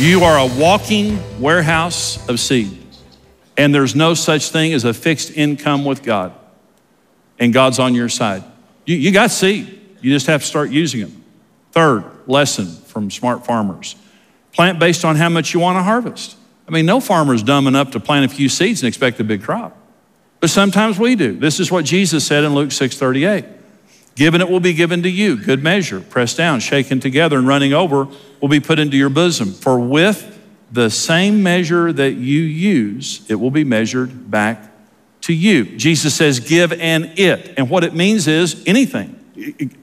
You are a walking warehouse of seed. And there's no such thing as a fixed income with God. And God's on your side. You got seed. You just have to start using them. Third lesson from smart farmers. Plant based on how much you want to harvest. I mean, no farmer is dumb enough to plant a few seeds and expect a big crop. But sometimes we do. This is what Jesus said in Luke 6:38. Given it will be given to you, good measure, pressed down, shaken together, and running over will be put into your bosom. For with the same measure that you use, it will be measured back to you. Jesus says, give and it. And what it means is anything.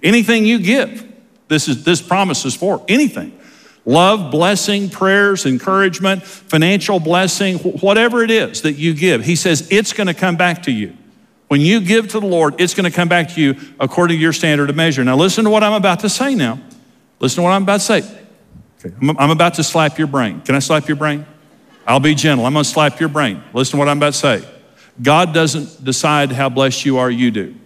Anything you give. This promise is for anything. Love, blessing, prayers, encouragement, financial blessing, whatever it is that you give. He says it's going to come back to you. When you give to the Lord, it's going to come back to you according to your standard of measure. Now listen to what I'm about to say now. Listen to what I'm about to say. Okay. I'm about to slap your brain. Can I slap your brain? I'll be gentle. I'm going to slap your brain. Listen to what I'm about to say. God doesn't decide how blessed you are, you do.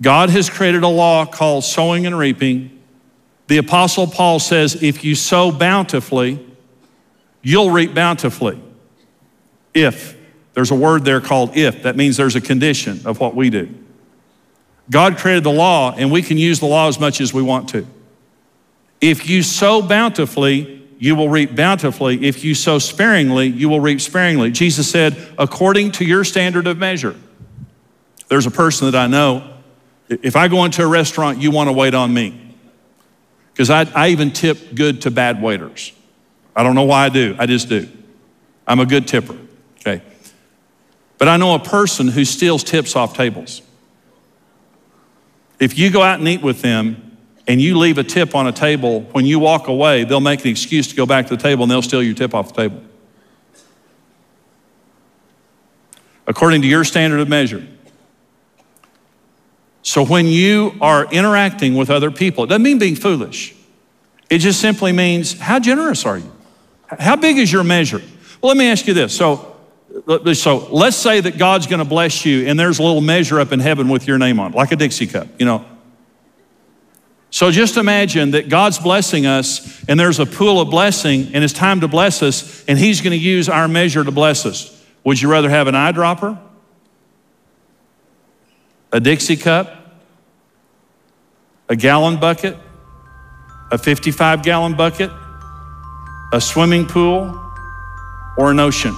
God has created a law called sowing and reaping. The Apostle Paul says, if you sow bountifully, you'll reap bountifully. If. There's a word there called if. That means there's a condition of what we do. God created the law, and we can use the law as much as we want to. If you sow bountifully, you will reap bountifully. If you sow sparingly, you will reap sparingly. Jesus said, according to your standard of measure. There's a person that I know, if I go into a restaurant, you want to wait on me. Because I even tip good to bad waiters. I don't know why I do, I just do. I'm a good tipper, okay? But I know a person who steals tips off tables. If you go out and eat with them and you leave a tip on a table, when you walk away, they'll make an excuse to go back to the table and they'll steal your tip off the table. According to your standard of measure. So when you are interacting with other people, it doesn't mean being foolish. It just simply means, how generous are you? How big is your measure? Well, let me ask you this. So let's say that God's going to bless you and there's a little measure up in heaven with your name on it, like a Dixie cup, you know. So just imagine that God's blessing us and there's a pool of blessing and it's time to bless us and he's going to use our measure to bless us. Would you rather have an eyedropper? A Dixie cup? A gallon bucket? A 55-gallon bucket? A swimming pool? Or an ocean?